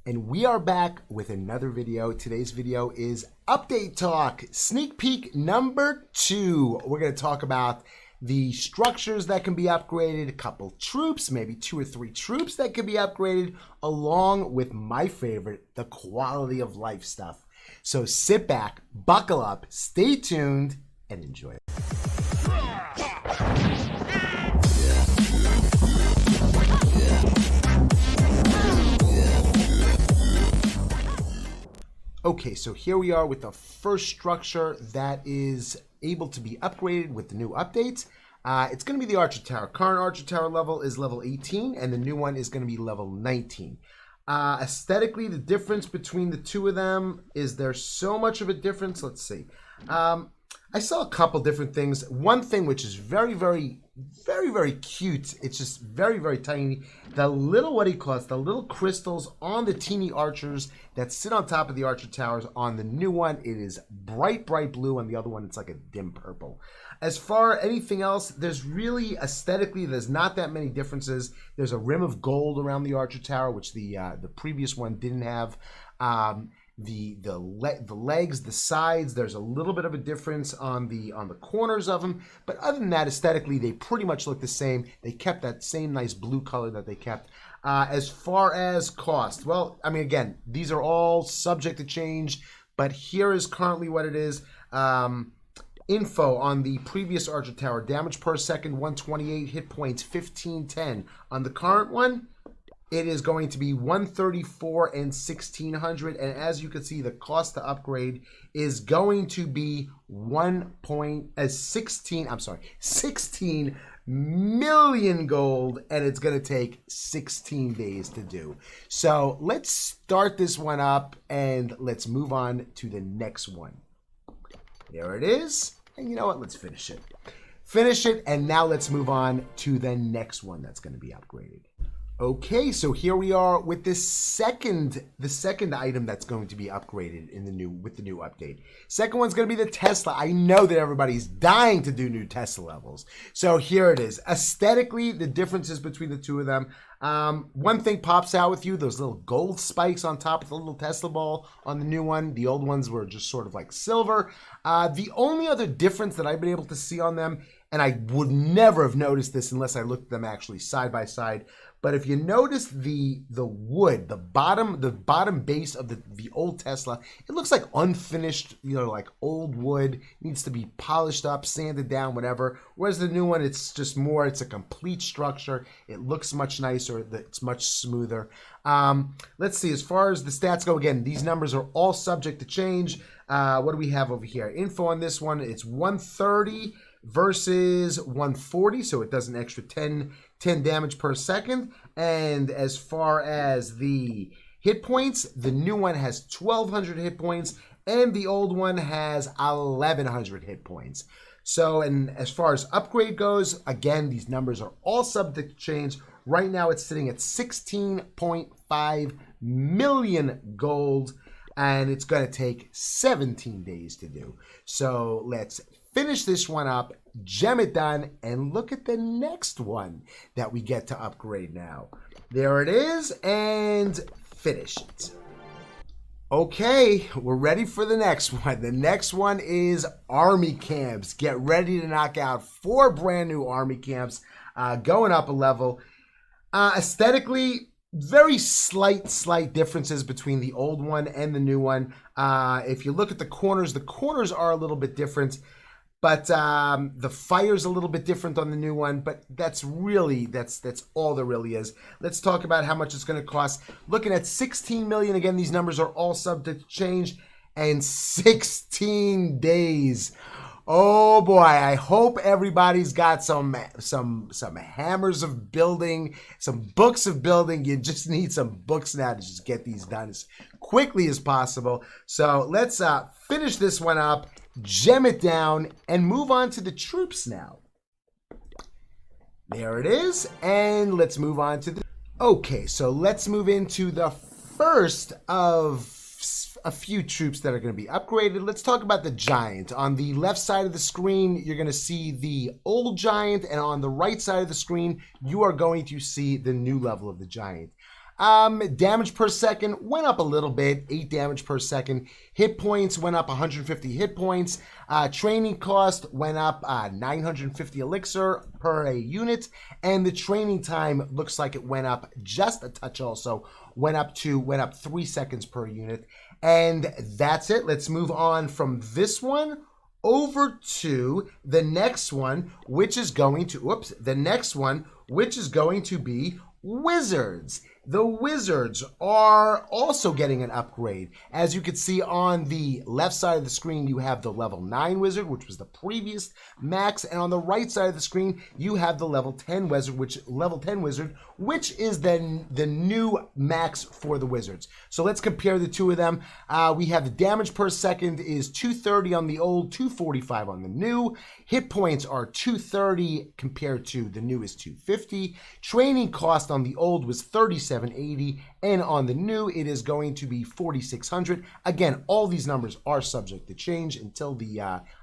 And we are back with another video. Today's video is Update Talk, sneak peek number 2. We're going to talk about the structures that can be upgraded, a couple troops, maybe 2 or 3 troops that can be upgraded, along with my favorite, the quality of life stuff. So sit back, buckle up, stay tuned, and enjoy it. Okay, so here we are with the first structure that is able to be upgraded with the new updates. It's going to be the Archer Tower. Current Archer Tower level is level 18, and the new one is going to be level 19. Aesthetically, the difference between the two of them, is there so much of a difference? Let's see. I saw a couple different things. One thing which is very cute. It's just very tiny. The little, the little crystals on the teeny archers that sit on top of the Archer Towers. On the new one, it is bright blue. On the other one, it's like a dim purple. As far as anything else, there's really aesthetically, there's not that many differences. There's a rim of gold around the Archer Tower, which the previous one didn't have. The legs, the sides, there's a little bit of a difference on the corners of them, but other than that, aesthetically they pretty much look the same. They kept that same nice blue color that they kept. As far as cost, well, I mean, again, these are all subject to change, but here is currently what it is. Info on the previous Archer Tower: damage per second 128, hit points 1510. On the current one, it is going to be 134 and 1600, and as you can see, the cost to upgrade is going to be 16 million gold, and it's going to take 16 days to do. So let's start this one up and let's move on to the next one. There it is, and you know what? Let's finish it. And now let's move on to the next one that's going to be upgraded. Okay, so here we are with the second item that's going to be upgraded with the new update. Second one's going to be the Tesla. I know that everybody's dying to do new Tesla levels. So here it is. Aesthetically, the differences between the two of them. One thing pops out with you, those little gold spikes on top of the little Tesla ball on the new one. The old ones were just sort of like silver. The only other difference that I've been able to see on them, and I would never have noticed this unless I looked at them actually side by side, but if you notice the wood, the bottom base of the old Tesla, it looks like unfinished, like old wood. It needs to be polished up, sanded down, whatever. Whereas the new one, it's just more, it's a complete structure. It looks much nicer. It's much smoother. Let's see, as far as the stats go, again, these numbers are all subject to change. What do we have over here? Info on this one, it's 130 versus 140, so it does an extra 10 damage per second. And as far as the hit points, the new one has 1200 hit points and the old one has 1100 hit points. So, and as far as upgrade goes, again, these numbers are all subject to change. Right now it's sitting at 16.5 million gold, and it's going to take 17 days to do. So let's finish this one up, gem it done, and look at the next one that we get to upgrade now. There it is, and finish it. Okay, we're ready for the next one. The next one is army camps. Get ready to knock out 4 brand new army camps, going up a level. Aesthetically, very slight differences between the old one and the new one. If you look at the corners are a little bit different. But the fire's a little bit different on the new one, but that's all there really is. Let's talk about how much it's going to cost. Looking at 16 million, again, these numbers are all subject to change, and 16 days. Oh boy, I hope everybody's got some hammers of building, some books of building. You just need some books now to just get these done as quickly as possible. So let's finish this one up, gem it down, and move on to the troops now. There it is, and let's move on to the... Okay, so let's move into the first of a few troops that are going to be upgraded. Let's talk about the Giant. On the left side of the screen, you're going to see the old Giant, and on the right side of the screen, you are going to see the new level of the Giant. Damage per second went up a little bit, 8 damage per second. Hit points went up 150 hit points. Training cost went up 950 elixir per a unit. And the training time looks like it went up just a touch also. Went up 3 seconds per unit. And that's it. Let's move on from this one over to the next one, which is going to, be Wizards. The Wizards are also getting an upgrade. As you can see on the left side of the screen, you have the level 9 Wizard, which was the previous max, and on the right side of the screen, you have the level 10 Wizard, which is the new max for the Wizards. So let's compare the two of them. We have the damage per second is 230 on the old, 245 on the new. Hit points are 230 compared to the new is 250. Training cost on the old was 3780, and on the new it is going to be 4600. Again, all these numbers are subject to change until the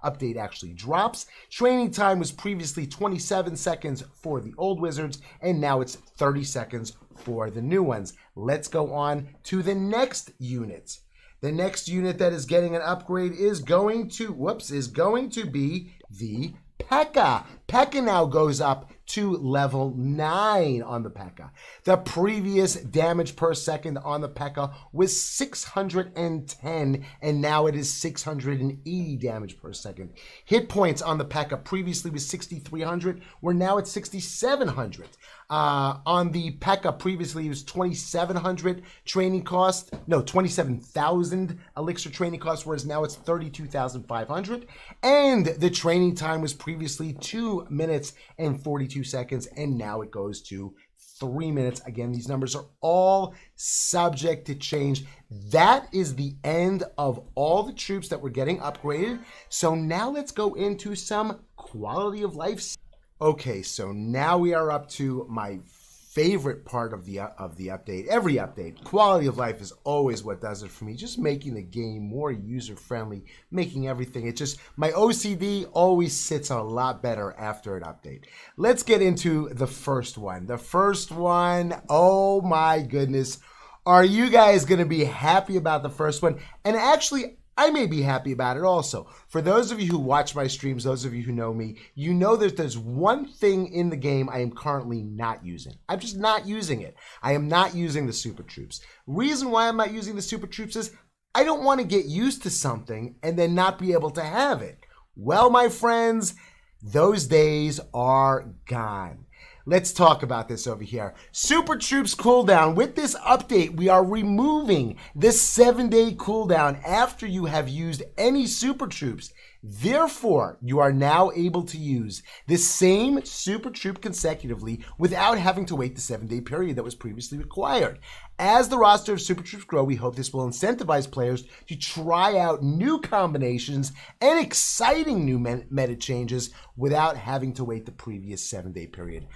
update actually drops. Training time was previously 27 seconds for the old Wizards, and now it's 30 seconds for the new ones. Let's go on to the next unit. The next unit that is getting an upgrade is going to be the P.E.K.K.A. P.E.K.K.A. now goes up to level 9 on the P.E.K.K.A. The previous damage per second on the P.E.K.K.A. was 610, and now it is 680 damage per second. Hit points on the P.E.K.K.A. previously was 6,300. We're now at 6,700. On the P.E.K.K.A. previously it was 2,700 training cost. No, 27,000 elixir training cost, whereas now it's 32,500. And the training time was previously 2 minutes and 42 seconds, and now it goes to 3 minutes. Again, these numbers are all subject to change. That is the end of all the troops that were getting upgraded. So now let's go into some quality of life. Okay, so now we are up to my favorite part of the update. Every update, quality of life is always what does it for me. Just making the game more user-friendly, making everything. It just, my OCD always sits a lot better after an update. Let's get into the first one. The first one, oh my goodness. Are you guys going to be happy about the first one? And actually, I may be happy about it also. For those of you who watch my streams, those of you who know me, you know that there's one thing in the game I am currently not using. I'm just not using it. I am not using the Super Troops. Reason why I'm not using the Super Troops is I don't want to get used to something and then not be able to have it. Well, my friends, those days are gone. Let's talk about this over here. Super Troops cooldown. With this update, we are removing this 7-day cooldown after you have used any Super Troops. Therefore, you are now able to use the same Super Troop consecutively without having to wait the 7-day period that was previously required. As the roster of Super Troops grow, we hope this will incentivize players to try out new combinations and exciting new meta changes without having to wait the previous 7-day period.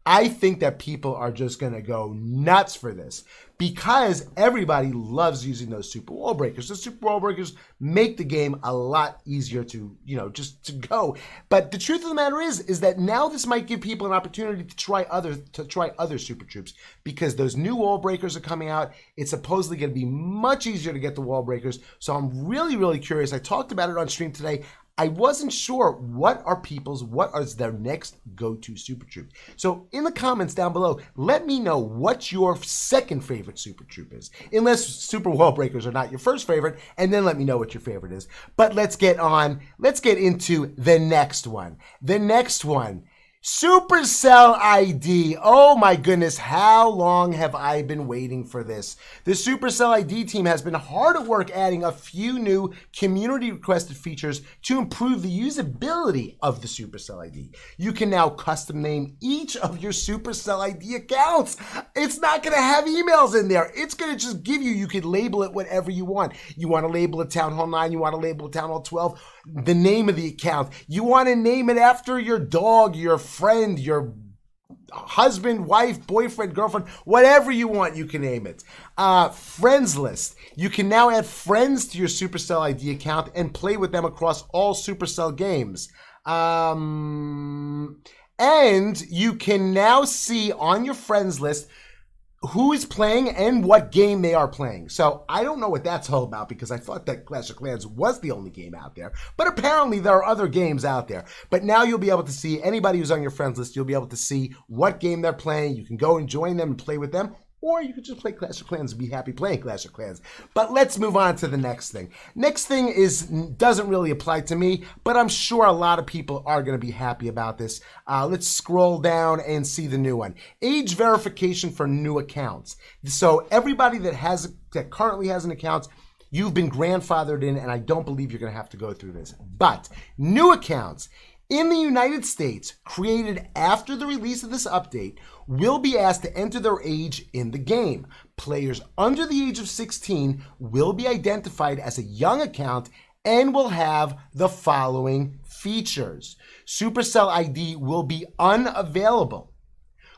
I think that people are just going to go nuts for this because everybody loves using those super wall breakers. The super wall breakers make the game a lot easier to, just to go. But the truth of the matter is that now this might give people an opportunity to try other super troops because those new wall breakers are coming out. It's supposedly going to be much easier to get the wall breakers. So I'm really, really curious. I talked about it on stream today. I wasn't sure what is their next go-to Super Troop. So in the comments down below, let me know what your second favorite Super Troop is. Unless Super Wall Breakers are not your first favorite, and then let me know what your favorite is. But let's get into the next one. The next one. Supercell ID. Oh my goodness, how long have I been waiting for this? The Supercell ID team has been hard at work adding a few new community requested features to improve the usability of the Supercell ID. You can now custom name each of your Supercell ID accounts. It's not going to have emails in there. It's going to just give you can label it whatever you want. You want to label it Town Hall 9, you want to label it Town Hall 12, the name of the account. You want to name it after your dog, your friend, your husband, wife, boyfriend, girlfriend, whatever you want, you can name it. Friends list. You can now add friends to your Supercell ID account and play with them across all Supercell games. And you can now see on your friends list who is playing and what game they are playing. So I don't know what that's all about because I thought that Clash of Clans was the only game out there. But apparently there are other games out there. But now you'll be able to see anybody who's on your friends list. You'll be able to see what game they're playing. You can go and join them and play with them. Or you could just play Clash of Clans and be happy playing Clash of Clans. But let's move on to the next thing. Next thing doesn't really apply to me, but I'm sure a lot of people are going to be happy about this. Let's scroll down and see the new one. Age verification for new accounts. So everybody that currently has an account, you've been grandfathered in, and I don't believe you're going to have to go through this. But new accounts in the United States, created after the release of this update, will be asked to enter their age in the game. Players under the age of 16 will be identified as a young account and will have the following features. Supercell ID will be unavailable.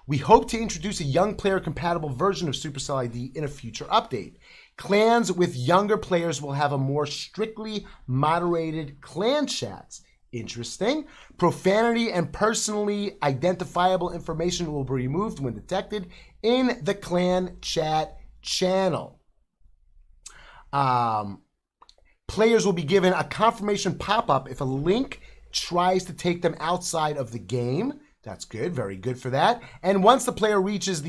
We hope to introduce a young player compatible version of Supercell ID in a future update. Clans with younger players will have a more strictly moderated clan chats. Interesting. Profanity and personally identifiable information will be removed when detected in the clan chat channel. Players will be given a confirmation pop-up if a link tries to take them outside of the game. That's good. Very good for that. And once the player reaches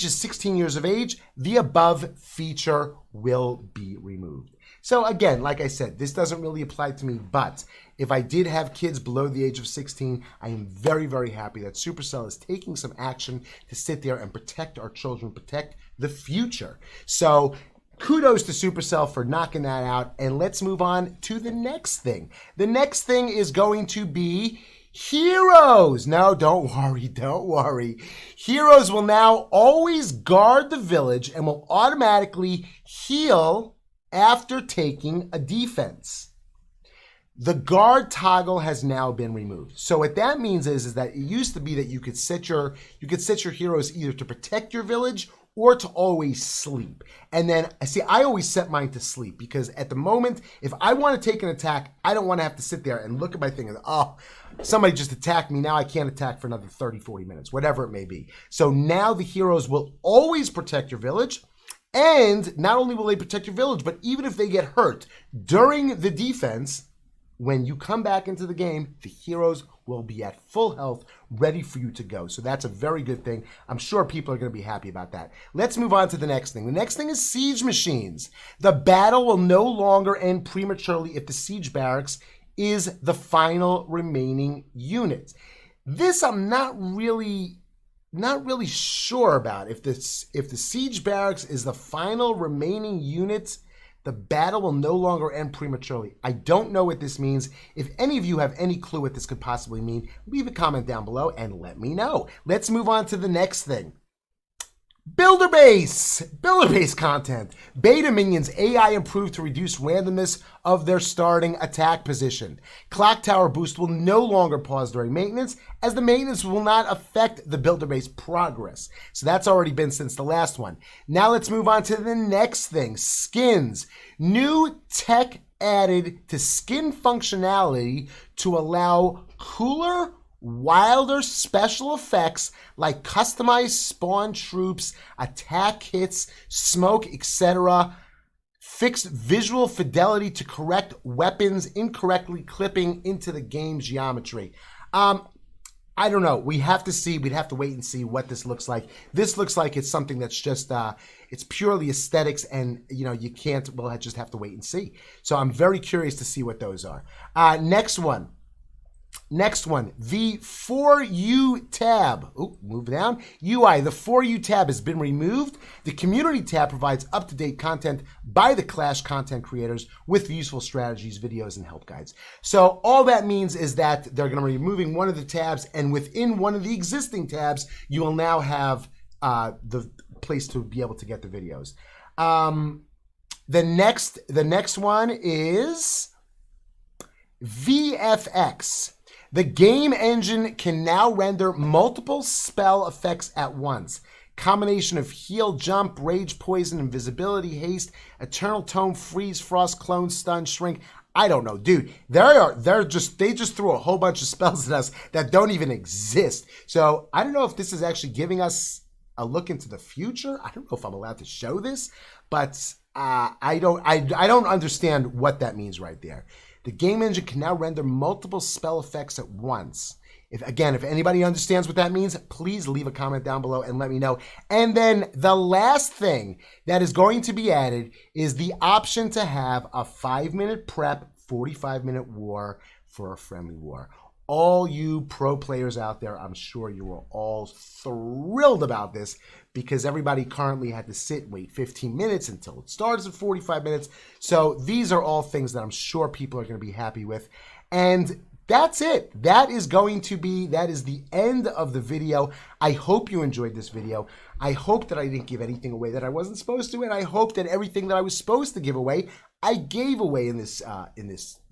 16 years of age, the above feature will be removed. So again, like I said, this doesn't really apply to me, but if I did have kids below the age of 16, I am very, very happy that Supercell is taking some action to sit there and protect our children, protect the future. So kudos to Supercell for knocking that out, and let's move on to the next thing. The next thing is going to be heroes. No, don't worry. Heroes will now always guard the village and will automatically heal after taking a defense. The guard toggle has now been removed. So what that means is that it used to be that you could set your heroes either to protect your village or to always sleep. And then, see, I always set mine to sleep because at the moment, if I want to take an attack, I don't want to have to sit there and look at my thing and, oh, somebody just attacked me. Now I can't attack for another 30, 40 minutes, whatever it may be. So now the heroes will always protect your village. And not only will they protect your village, but even if they get hurt during the defense, when you come back into the game, the heroes will be at full health, ready for you to go. So that's a very good thing. I'm sure people are going to be happy about that. Let's move on to the next thing. The next thing is siege machines. The battle will no longer end prematurely if the siege barracks is the final remaining unit. This I'm not really sure about. If the siege barracks is the final remaining unit, the battle will no longer end prematurely. I don't know what this means. If any of you have any clue what this could possibly mean, leave a comment down below and let me know. Let's move on to the next thing. Builder base content. Beta minions AI improved to reduce randomness of their starting attack position. Clock tower boost will no longer pause during maintenance, as the maintenance will not affect the builder base progress. So that's already been since the last one. Now let's move on to the next thing. Skins. New tech added to skin functionality to allow cooler, wilder special effects like customized spawn troops, attack hits, smoke, etc. Fixed visual fidelity to correct weapons incorrectly clipping into the game's geometry. I don't know. We have to see. We'd have to wait and see what this looks like. This looks like it's something that's just, it's purely aesthetics, and you can't. We'll just have to wait and see. So I'm very curious to see what those are. Next one, the For You tab. Move down. UI, the For You tab has been removed. The Community tab provides up-to-date content by the Clash content creators with useful strategies, videos, and help guides. So all that means is that they're going to be removing one of the tabs, and within one of the existing tabs, you will now have the place to be able to get the videos. The next one is VFX. The game engine can now render multiple spell effects at once. Combination of heal, jump, rage, poison, invisibility, haste, eternal tome, freeze, frost, clone, stun, shrink. I don't know, dude. They just threw a whole bunch of spells at us that don't even exist. So I don't know if this is actually giving us a look into the future. I don't know if I'm allowed to show this, but I don't understand what that means right there. The game engine can now render multiple spell effects at once. If anybody understands what that means, please leave a comment down below and let me know. And then the last thing that is going to be added is the option to have a 5-minute prep, 45-minute war for a friendly war. All you pro players out there, I'm sure you are all thrilled about this because everybody currently had to sit and wait 15 minutes until it starts at 45 minutes. So these are all things that I'm sure people are going to be happy with. And that's it. That is the end of the video. I hope you enjoyed this video. I hope that I didn't give anything away that I wasn't supposed to, and I hope that everything that I was supposed to give away, I gave away in this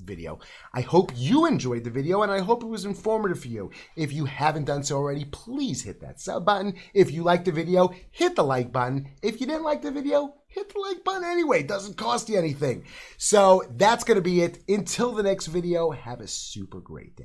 video. I hope you enjoyed the video, and I hope it was informative for you. If you haven't done so already, please hit that sub button. If you liked the video, hit the like button. If you didn't like the video, hit the like button anyway. It doesn't cost you anything. So that's going to be it. Until the next video, have a super great day.